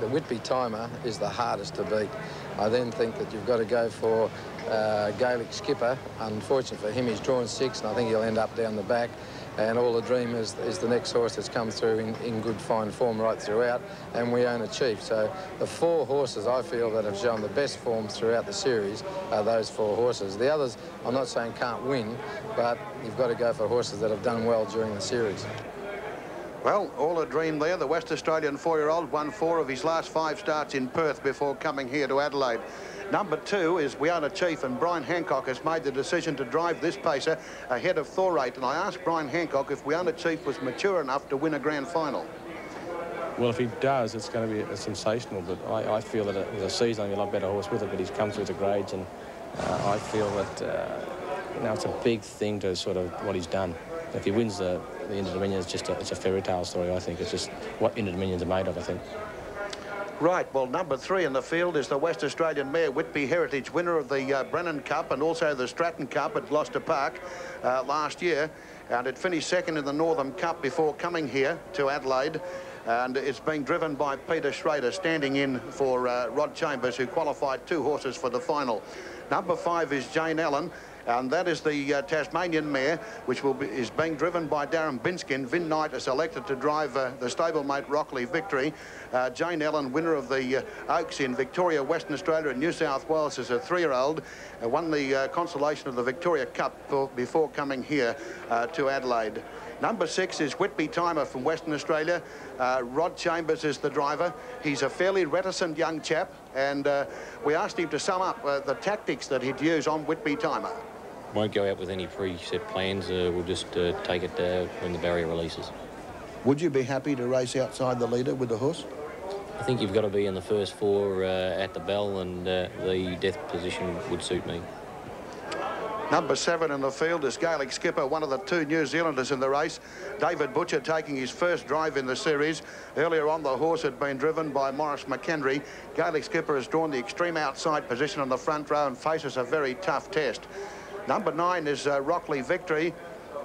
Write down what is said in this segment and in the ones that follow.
the Whitby Timer is the hardest to beat. I then think that you've got to go for Gaelic Skipper. Unfortunately for him, he's drawn 6, and I think he'll end up down the back. And All the Dream is the next horse that's come through in good, fine form right throughout, and We Own a Chief. So the 4 horses I feel that have shown the best form throughout the series are those 4 horses. The others, I'm not saying can't win, but you've got to go for horses that have done well during the series. Well, All a Dream there. The West Australian 4-year-old won 4 of his last 5 starts in Perth before coming here to Adelaide. Number 2 is We Own a Chief, and Brian Hancock has made the decision to drive this pacer ahead of Thorate. And I asked Brian Hancock if We Own a Chief was mature enough to win a grand final. Well, if he does, it's going to be sensational. But I feel that with a season, he'll have a lot better horse with it. But he's come through the grades, and I feel that you know, it's a big thing to sort of what he's done. If he wins the Interdominion, it's a fairy tale story. I think it's just what Interdominions are made of, I think. Right, well, number 3 in the field is the West Australian mare Whitby Heritage, winner of the Brennan Cup and also the Stratton Cup at Gloucester Park last year. And it finished 2nd in the Northern Cup before coming here to Adelaide. And it's being driven by Peter Schrader, standing in for Rod Chambers, who qualified 2 horses for the final. Number 5 is Jane Allen. And that is the Tasmanian mare, which is being driven by Darren Binskin. Vin Knight is selected to drive the stablemate Rockley Victory. Jane Allen, winner of the Oaks in Victoria, Western Australia and New South Wales, is a 3-year-old. Won the consolation of the Victoria Cup before coming here to Adelaide. Number 6 is Whitby Timer from Western Australia. Rod Chambers is the driver. He's a fairly reticent young chap, and we asked him to sum up the tactics that he'd use on Whitby Timer. Won't go out with any preset plans. We'll just take it when the barrier releases. Would you be happy to race outside the leader with the horse? I think you've got to be in the first 4 at the bell, and the death position would suit me. Number 7 in the field is Gaelic Skipper, one of the 2 New Zealanders in the race. David Butcher taking his first drive in the series. Earlier on, the horse had been driven by Maurice McHenry. Gaelic Skipper has drawn the extreme outside position on the front row and faces a very tough test. Number 9 is Rockley Victory,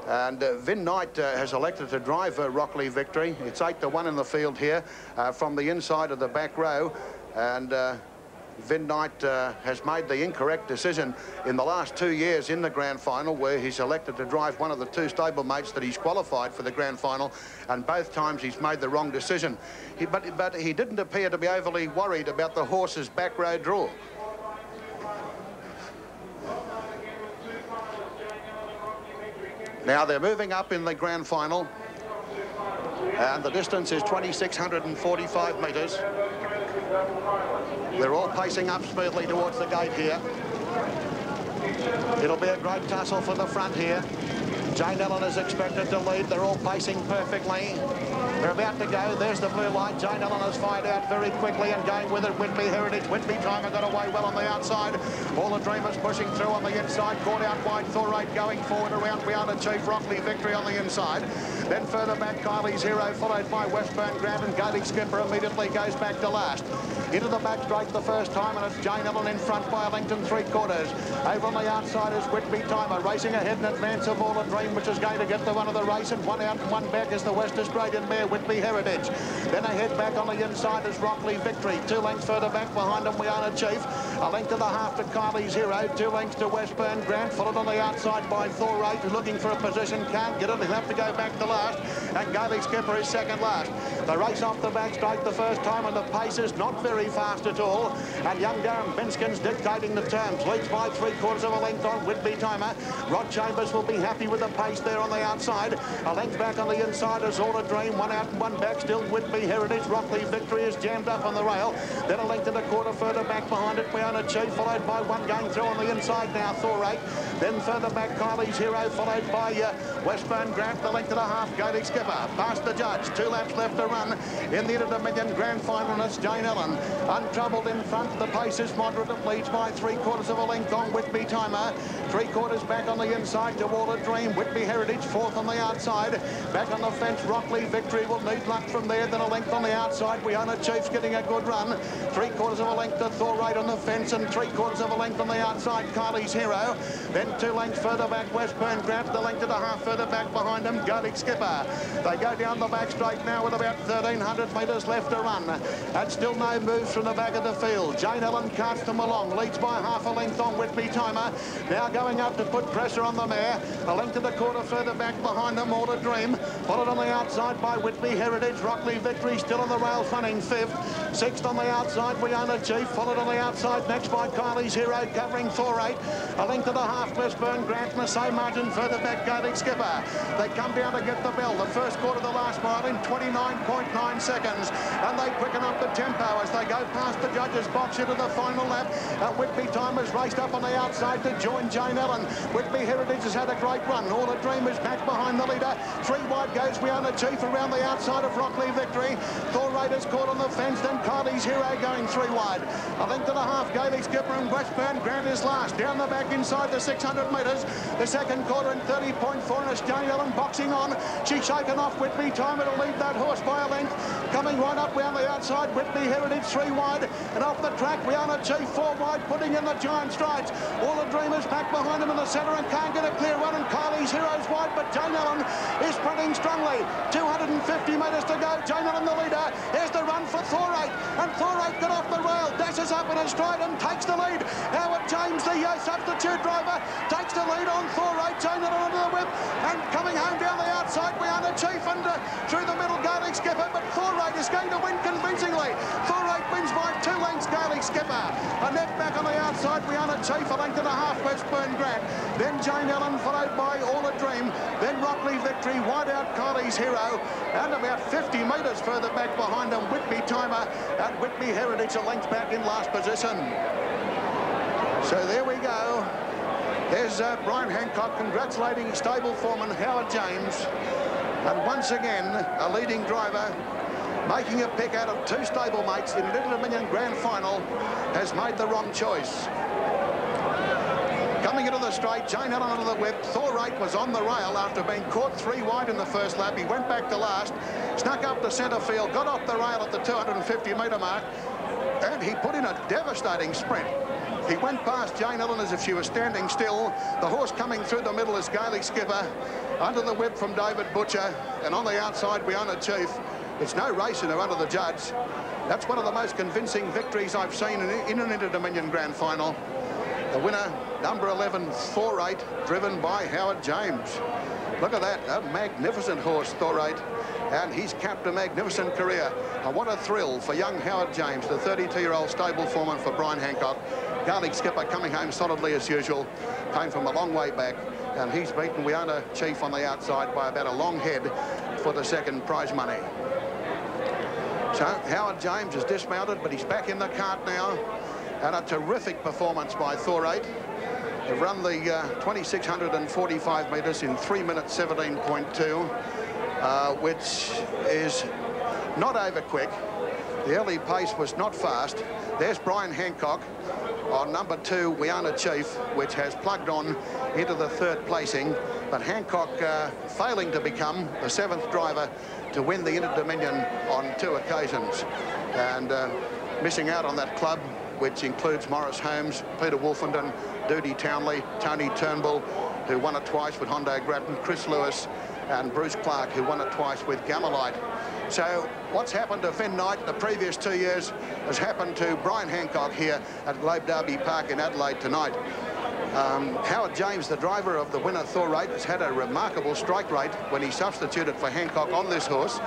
and Vin Knight has elected to drive Rockley Victory. It's 8-1 in the field here from the inside of the back row, and Vin Knight has made the incorrect decision in the last 2 years in the grand final, where he's elected to drive one of the 2 stablemates that he's qualified for the grand final, and both times he's made the wrong decision. But he didn't appear to be overly worried about the horse's back row draw. Now they're moving up in the grand final, and the distance is 2,645 metres. They're all pacing up smoothly towards the gate here. It'll be a great tussle for the front here. Jane Allen is expected to lead. They're all pacing perfectly. They're about to go. There's the blue light. Jane Allen has fired out very quickly and going with it. Whitby Heritage. Whitby Timer got away well on the outside. All the Dreamers pushing through on the inside. Caught out wide. Thorate going forward around. We Own a Chief. Rockley Victory on the inside. Then further back, Kylie's Hero, followed by Westburn Grant, and Gaelic Skipper immediately goes back to last. Into the back straight the first time, and it's Jane Allen in front by a length and 3/4. Over on the outside is Whitby Timer, racing ahead in advance of All a Dream, which is going to get the run of the race, and 1 out and 1 back is the West Australian mare, Whitby Heritage. Then ahead back on the inside is Rockley Victory. 2 lengths further back behind them, We Own a Chief. A length and a half to Kylie's Hero. 2 lengths to Westburn Grant, followed on the outside by Thorate, who's looking for a position, can't get it. He'll have to go back to last, and Gaelic Skipper is second last. The race off the back straight the first time, and the pace is not very fast at all. And young Darren Binskin's dictating the terms. Leads by 3/4 of a length on Whitby Timer. Rod Chambers will be happy with the pace there on the outside. A length back on the inside is All a Dream. 1 out and 1 back still Whitby Heritage. Rockley Victory is jammed up on the rail. Then a length and a 1/4 further back behind it, We Own a Chief, followed by 1 going through on the inside now, Thorate. Then further back, Kylie's Hero, followed by Westburn Grant. The length and a half, Gaelic Skipper. Past the judge, 2 laps left to run in the Interdominion Grand Final, and it's Jane Allen untroubled in front. The pace is moderate. It leads by 3/4 of a length on Whitby Timer. 3/4 back on the inside to All a Dream. Whitby Heritage 4th on the outside. Back on the fence, Rockley Victory will need luck from there. Then a length on the outside. We Own a Chief's getting a good run. 3/4 of a length to Thorate on the fence, and 3/4 of a length on the outside, Kylie's Hero. Then 2 lengths further back, Westburn Grant. The length and a half further back behind him, Gaelic Skipper. They go down the back straight now with about 1,300 metres left to run. And still no moves from the back of the field. Jane Ellen carts them along, leads by half a length on Whitby Timer. Now going up to put pressure on the mare. A length and a quarter further back behind them, All a Dream. Followed on the outside by Whitby Heritage. Rockley Victory still on the rails, running fifth. Sixth on the outside, We Own a Chief. Followed on the outside next by Kylie's Hero, covering 4-8. A length and a half, Westburn Grant, and the same margin further back, Gaelic Skipper. They come down to get the bell. The first quarter of the last mile in 29.9 seconds. And they quicken up the tempo as they go past the judges' box into the final lap. Whitby Timer's raced up on the outside to join Jane Ellen. Whitby Heritage has had a great run. All a Dream is back behind the leader. 3 wide goes We Own a Chief around the outside of Rockley Victory. Thor Raiders caught on the fence, then Kylie's Hero going 3 wide. A length and a half, Gaelic Skipper and Westburn Grant is last. Down the back inside the 600 metres. The second quarter in 30.4, and it's Jane Ellen boxing on. She's shaken off Whitby Timer to lead that horse by a length. Coming right up round the outside, Whitby Heritage 3 wide. And off the track, We Own a Chief 4 wide, putting in the giant strides. All the Dreamers back behind him in the centre and can't get a clear run, and Kylie's Hero's wide, but Jane Ellen is sprinting strongly. 250 metres to go. Jane Ellen the leader. Here's the run for Thor-8, and Thor-8 got off the rail, dashes up in a stride and takes the lead. Howard James, the substitute driver, takes the lead on Thor-8. Jane Ellen under the whip, and coming home down the outside, We Own a Chief, and through the middle, Gaelic Skipper, but Thor-8 is going to win convincingly. Thor-8 wins by 2 lengths, Gaelic Skipper. A net back on the outside, We Own a Chief, a length and a half, Westburn Grant. Then Jane Ellen, followed by All a Dream. Then Rockley Victory, wide out Kylie's Hero, and about 50 metres further back behind them, Whitby Timer, and Whitby Heritage a length back in last position. So there we go. There's Brian Hancock congratulating stable foreman Howard James. And once again, a leading driver making a pick out of 2 stablemates in an Interdominion Grand Final has made the wrong choice. Coming into the straight, Jane Ellen under the whip. Thor-8 was on the rail after being caught 3 wide in the first lap. He went back to last, snuck up to centre field, got off the rail at the 250 metre mark, and he put in a devastating sprint. He went past Jane Ellen as if she was standing still. The horse coming through the middle is Gaelic Skipper, under the whip from David Butcher, and on the outside, We Own a Chief. It's no race in her under the judge. That's one of the most convincing victories I've seen in an Interdominion Grand Final. The winner, number 11, Thor-8, driven by Howard James. Look at that, a magnificent horse, Thor-8, and he's capped a magnificent career. And what a thrill for young Howard James, the 32-year-old stable foreman for Brian Hancock. Gaelic Skipper coming home solidly as usual, came from a long way back, and he's beaten We Own a Chief on the outside by about a long head for the second prize money. So Howard James is dismounted, but he's back in the cart now. And a terrific performance by Thor-8. They've run the 2,645 metres in 3 minutes 17.2, which is not over quick. The early pace was not fast. There's Brian Hancock on number 2, We Own a Chief, which has plugged on into the 3rd placing. But Hancock failing to become the 7th driver to win the Interdominion on 2 occasions. And missing out on that club, which includes Morris Holmes, Peter Wolfenden, Doody Townley, Tony Turnbull, who won it twice with Hondo Grattan, Chris Lewis, and Bruce Clark, who won it twice with Gamelite. So what's happened to Finn Knight the previous 2 years has happened to Brian Hancock here at Globe Derby Park in Adelaide tonight. Howard James, the driver of the winner Thor-8, has had a remarkable strike rate when he substituted for Hancock on this horse.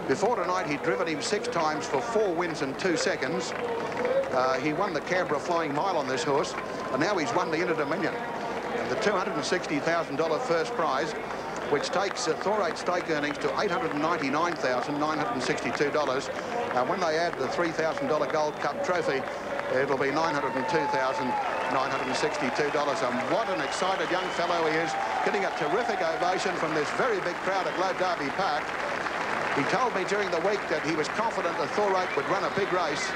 Before tonight, he'd driven him 6 times for 4 wins and 2 seconds. He won the Canberra Flying Mile on this horse, and now he's won the Interdominion. The $260,000 first prize, which takes Thor-8 stake earnings to $899,962. When they add the $3,000 Gold Cup trophy, it'll be $902,962. And what an excited young fellow he is, getting a terrific ovation from this very big crowd at Globe Derby Park. He told me during the week that he was confident that Thor-8 would run a big race.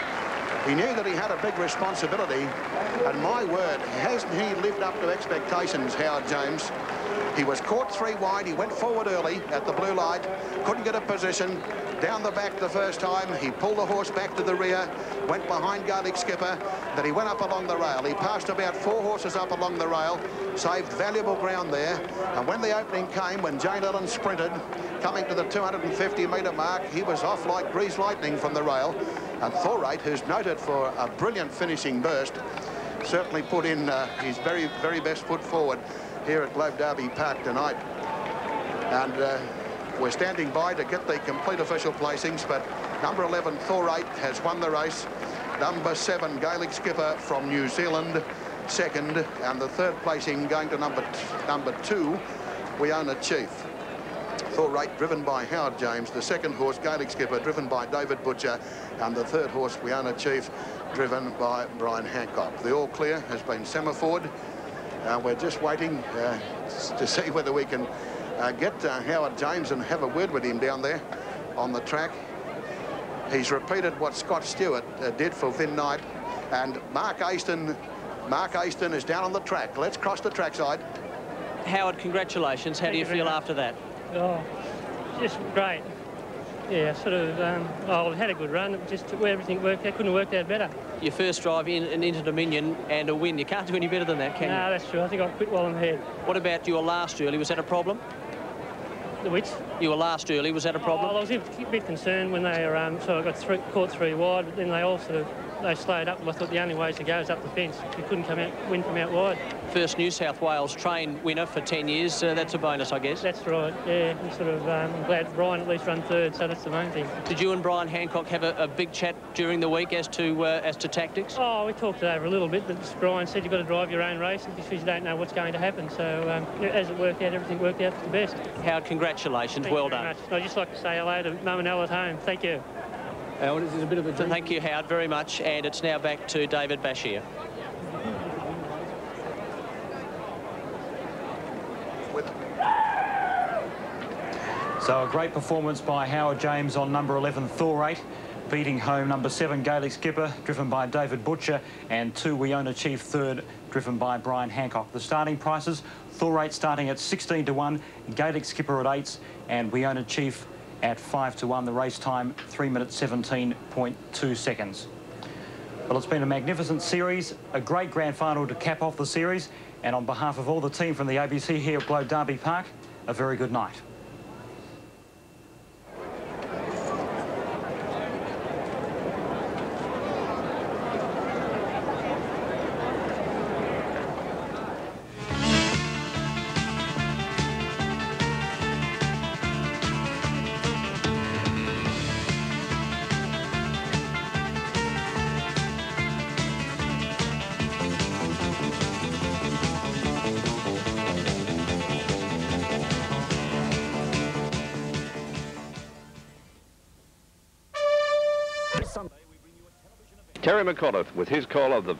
He knew that he had a big responsibility, and my word, hasn't he lived up to expectations, Howard James? He was caught 3 wide, he went forward early at the blue light, couldn't get a position, down the back the first time. He pulled the horse back to the rear, went behind Gaelic Skipper, then he went up along the rail. He passed about 4 horses up along the rail, saved valuable ground there, and when the opening came, when Jane Ellen sprinted, coming to the 250-metre mark, he was off like greased lightning from the rail, and Thorate, who's noted for a brilliant finishing burst, certainly put in his very, very best foot forward here at Globe Derby Park tonight. And we're standing by to get the complete official placings, but number 11, Thorate, has won the race. Number 7, Gaelic Skipper from New Zealand, second, and the third placing going to number 2, We Own a Chief. Thorate driven by Howard James, the second horse, Gaelic Skipper, driven by David Butcher, and the third horse, We Own a Chief, driven by Brian Hancock. The all clear has been semaphored. We're just waiting to see whether we can get Howard James and have a word with him down there on the track. He's repeated what Scott Stewart did for Vin Knight, and Mark Aston is down on the track. Let's cross the trackside. Howard, congratulations. How do you feel after that? Oh, just great. Yeah, sort of, we had a good run. Just where everything worked out, couldn't have worked out better. Your first drive in an Interdominion and a win. You can't do any better than that, can you? No, that's true. I think I quit well ahead. What about your last early? Was that a problem? The which? You were last early. Was that a problem? I was a bit concerned when they so I got caught 3 wide, but then they all sort of slowed up. I thought the only way to go is up the fence. You couldn't win from out wide. First New South Wales train winner for 10 years. That's a bonus, I guess. That's right. Yeah, and sort of. I'm glad Brian at least run third, so that's the main thing. Did you and Brian Hancock have a big chat during the week as to tactics? Oh, we talked it over a little bit, but Brian said you've got to drive your own race because you don't know what's going to happen. So as it worked out, everything worked out for the best. Howard, congratulations. Thank well you very done. much. I'd just like to say hello to Mum and Elle at home. Thank you. Howard, this is a bit of a dream. Thank you, Howard, very much. And it's now back to David Bashir. So a great performance by Howard James on number 11, Thorate, beating home number 7, Gaelic Skipper, driven by David Butcher, and 2, We Own a Chief, third, driven by Brian Hancock. The starting prices, Thorate starting at 16 to 1, Gaelic Skipper at 8s, and We Own a Chief at 5 to 1. The race time, 3 minutes 17.2 seconds. Well, it's been a magnificent series, a great grand final to cap off the series, and on behalf of all the team from the ABC here at Globe Derby Park, a very good night. Terry McAuliffe with his call of the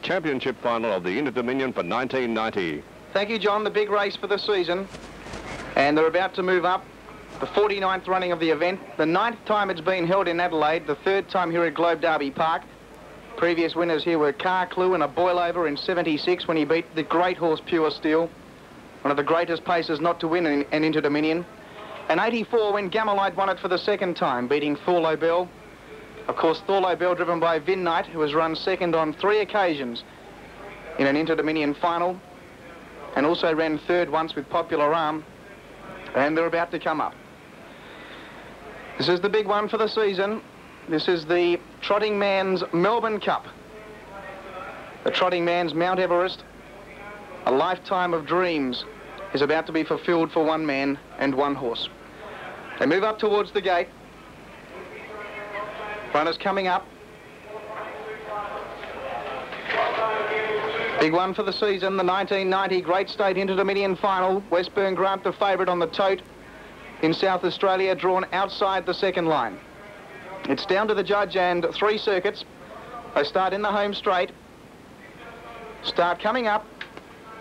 championship final of the Interdominion for 1990. Thank you, John. The big race for the season. And they're about to move up. The 49th running of the event. The 9th time it's been held in Adelaide. The 3rd time here at Globe Derby Park. Previous winners here were Car Clue and a boil-over in 76 when he beat the great horse Pure Steel. One of the greatest paces not to win an Interdominion. And 84 when Gamelite won it for the 2nd time, beating Thorlo Bell. Of course, Thorlo Bell driven by Vin Knight, who has run 2nd on 3 occasions in an Interdominion final, and also ran 3rd once with Popular Arm, and they're about to come up. This is the big one for the season. This is the Trotting Man's Melbourne Cup. The Trotting Man's Mount Everest. A lifetime of dreams is about to be fulfilled for one man and one horse. They move up towards the gate. Runners coming up. Big one for the season, the 1990 Great State Interdominion Final. Westburn Grant the favourite on the tote in South Australia, drawn outside the 2nd line. It's down to the judge and 3 circuits. They start in the home straight. Start coming up.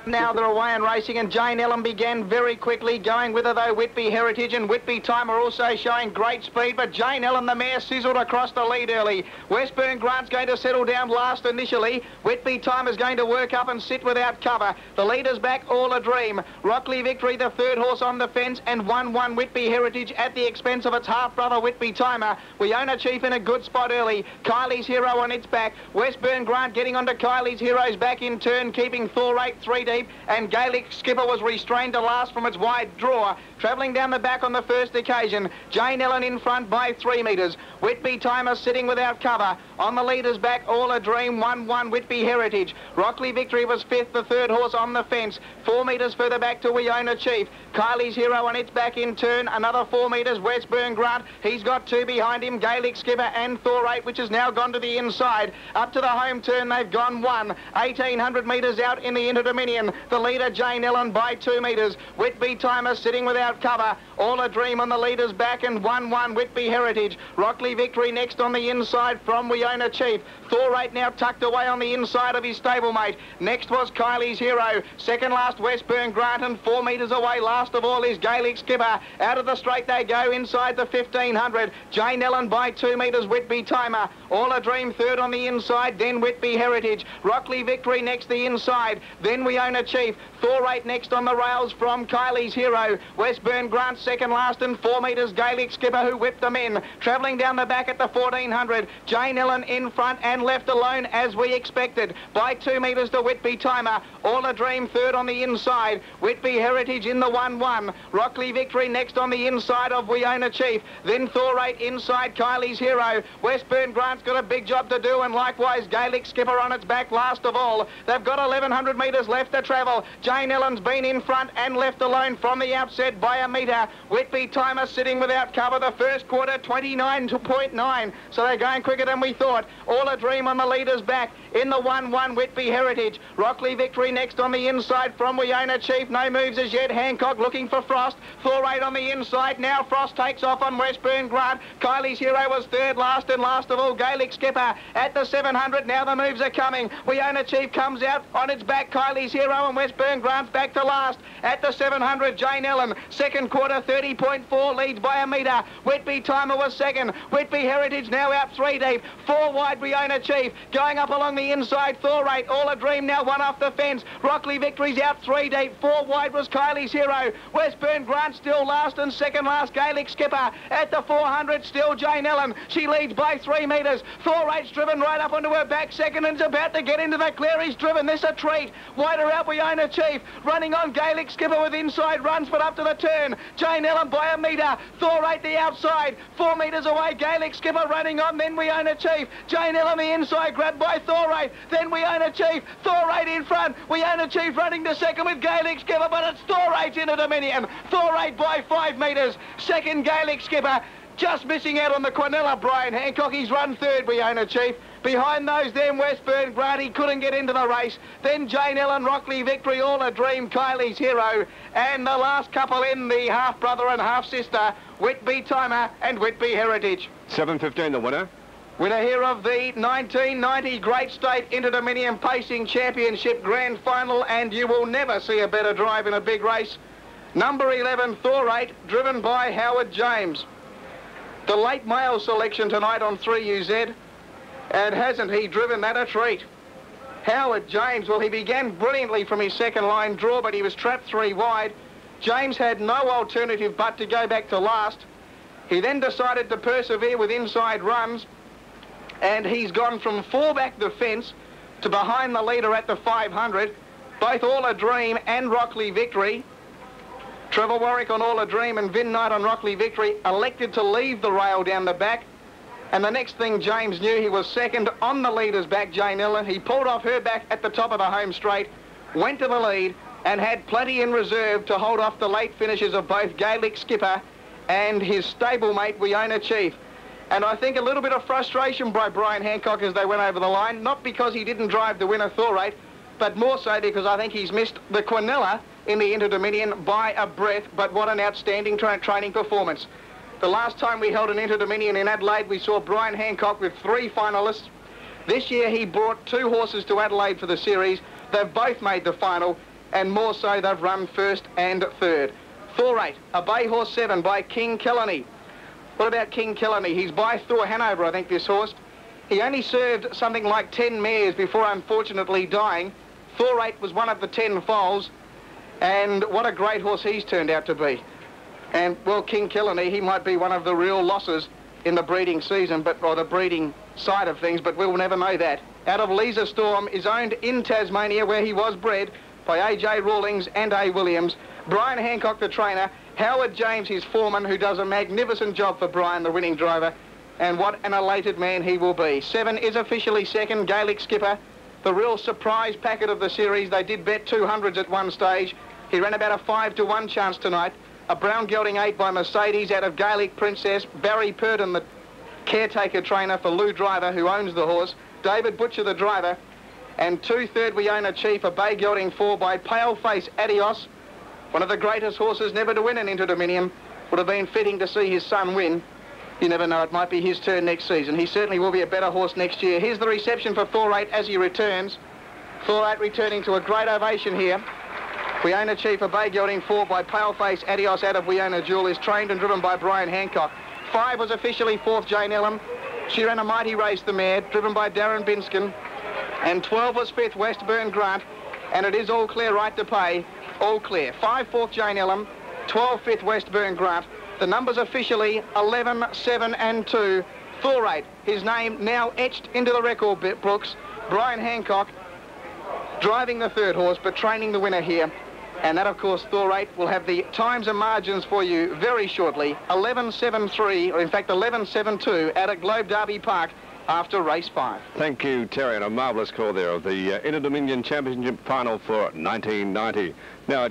Now they're away and racing, and Jane Ellen began very quickly, going with her though Whitby Heritage and Whitby Timer also showing great speed, but Jane Ellen, the mare, sizzled across the lead early. Westburn Grant's going to settle down last initially. Whitby Timer's going to work up and sit without cover. The leader's back, All a Dream. Rockley Victory, the third horse on the fence, and 1-1 Whitby Heritage at the expense of its half-brother Whitby Timer. We own a Chief in a good spot early. Kylie's Hero on its back. Westburn Grant getting onto Kylie's Hero's back in turn, keeping Thorate 3 deep, and Gaelic Skipper was restrained to last from its wide draw. Travelling down the back on the first occasion, Jane Ellen in front by 3 metres. Whitby Timer sitting without cover. On the leader's back, All a Dream, 1-1 Whitby Heritage. Rockley Victory was 5th, the third horse on the fence. 4 metres further back to We Own a Chief. Kylie's Hero on its back in turn, another 4 metres, Westburn Grant. He's got 2 behind him, Gaelic Skipper and Thorate, which has now gone to the inside. Up to the home turn, they've gone 1,800 metres out in the Interdominion. The leader, Jane Ellen, by 2 metres. Whitby Timer sitting without cover. All a Dream on the leader's back, and 1-1 Whitby Heritage. Rockley Victory next on the inside from We Own a Chief. Thorate now tucked away on the inside of his stablemate. Next was Kylie's Hero. Second last, Westburn Grant, and 4 metres away last of all is Gaelic Skipper. Out of the straight they go inside the 1,500. Jane Ellen by 2 metres, Whitby Timer. All a Dream third on the inside, then Whitby Heritage. Rockley Victory next the inside, then We Own a Chief. Thorate next on the rails from Kylie's Hero. Westburn Grant second last, and 4 metres, Gaelic Skipper, who whipped them in. Travelling down the back at the 1,400. Jane Ellen in front and left alone as we expected. By 2 metres to Whitby Timer. All a Dream third on the inside. Whitby Heritage in the 1-1. Rockley Victory next on the inside of We Own a Chief. Then Thorate inside Kylie's Hero. Westburn Grant's got a big job to do, and likewise Gaelic Skipper on its back last of all. They've got 1,100 metres left to travel. Jane Ellen's been in front and left alone from the outset by a metre. Whitby Timer sitting without cover the first quarter, 29.9. So they're going quicker than we thought. All a Dream on the leader's back in the 1-1 Whitby Heritage. Rockley Victory next on the inside from We Own a Chief. No moves as yet. Hancock looking for Frost. Thorate on the inside. Now Frost takes off on Westburn Grant. Kylie's Hero was third last, and last of all Gaelic Skipper at the 700. Now the moves are coming. We Own a Chief comes out on its back. Kylie's Hero and Westburn Grant's back to last. At the 700, Jane Ellen. Second quarter, 30.4, leads by a metre. Whitby Timer was second. Whitby Heritage now out 3 deep. 4 wide, We Own a Chief. Going up along the inside, Thorate. All a Dream now 1 off the fence. Rockley Victory's out 3 deep. 4 wide was Kylie's Hero. Westburn Grant still last, and second last Gaelic Skipper. At the 400, still Jane Ellen. She leads by 3 metres. Thorate's driven right up onto her back second, and is about to get into the clear. He's driven this a treat. Wider out, We Own a Chief. Running on Gaelic Skipper with inside runs, but up to the turn. Jane Ellen by a metre. Thorate the outside. 4 metres away, Gaelic Skipper running on. Then We Own a Chief. Jane Ellen the inside, grabbed by Thorate. Then We Own a Chief. Thorate in front. We Own a Chief running to second with Gaelic Skipper, but it's Thorate's Interdominion. Thorate by 5 metres. Second, Gaelic Skipper. Just missing out on the Quinella, Brian Hancock. He's run third, We Own a Chief. Behind those, then Westburn Grant. He couldn't get into the race. Then Jane Ellen, Rockley Victory, All a Dream, Kylie's Hero. And the last couple in, the half-brother and half-sister, Whitby Timer and Whitby Heritage. 7:15, the winner. Winner here of the 1990 Great State Interdominion Pacing Championship Grand Final, and you will never see a better drive in a big race. Number 11, Thorate, driven by Howard James. The late male selection tonight on 3UZ, and hasn't he driven that a treat? Howard James, well, he began brilliantly from his second line draw, but he was trapped 3 wide. James had no alternative but to go back to last. He then decided to persevere with inside runs, and he's gone from 4 back the fence to behind the leader at the 500. Both All a Dream and Rockley Victory, Trevor Warwick on All a Dream and Vin Knight on Rockley Victory, elected to leave the rail down the back. And the next thing James knew, he was second on the leader's back, Jane Ellen. He pulled off her back at the top of the home straight, went to the lead, and had plenty in reserve to hold off the late finishes of both Gaelic Skipper and his stablemate, We Own a Chief. And I think a little bit of frustration by Brian Hancock as they went over the line, not because he didn't drive the winner Thorate, but more so because I think he's missed the Quinella in the Interdominion by a breath. But what an outstanding training performance. The last time we held an Interdominion in Adelaide, we saw Brian Hancock with 3 finalists. This year he brought 2 horses to Adelaide for the series. They've both made the final. and more so they've run first and third. Thor 8, a bay horse 7 by King Killany. What about King Killany? He's by Thor Hanover, I think, this horse. He only served something like 10 mares before unfortunately dying. Thor 8 was one of the 10 foals, and what a great horse he's turned out to be. And, well, King Killany, he might be one of the real losses in the breeding season, or the breeding side of things, but we'll never know that. Out of Lisa Storm is owned in Tasmania, where he was bred, by A.J. Rawlings and A. Williams. Brian Hancock, the trainer. Howard James, his foreman, who does a magnificent job for Brian, the winning driver. And what an elated man he will be. 7 is officially second, Gaelic Skipper. The real surprise packet of the series. They did bet 200s at one stage. He ran about a 5-to-1 chance tonight. A brown gelding 8 by Mercedes out of Gaelic Princess. Barry Purdon, the caretaker trainer for Lou Driver, who owns the horse. David Butcher, the driver. And 2/3 we own a chief, a bay gelding 4 by Paleface Adios. One of the greatest horses never to win an Interdominion. Would have been fitting to see his son win. You never know, it might be his turn next season. He certainly will be a better horse next year. Here's the reception for Thor 8 as he returns. Thor 8 returning to a great ovation here. We own a chief, a bay gelding 4 by Paleface Adios out of We Own a Jewel, is trained and driven by Brian Hancock. 5 was officially 4th, Jane Ellum. She ran a mighty race, the mare, driven by Darren Binskin. And 12 was 5th, Westburn Grant. And it is all clear, right to pay. All clear. 5 4th, Jane Ellum. 12 5th, Westburn Grant. The numbers officially 11, 7 and 2. Thor 8, his name now etched into the record books. Brian Hancock driving the 3rd horse, but training the winner here. And that, of course, Thor 8 will have the times and margins for you very shortly. 11.73, or in fact 11.72 out at Globe Derby Park after race 5. Thank you, Terry, and a marvellous call there of the Interdominion Championship final for 1990. Now,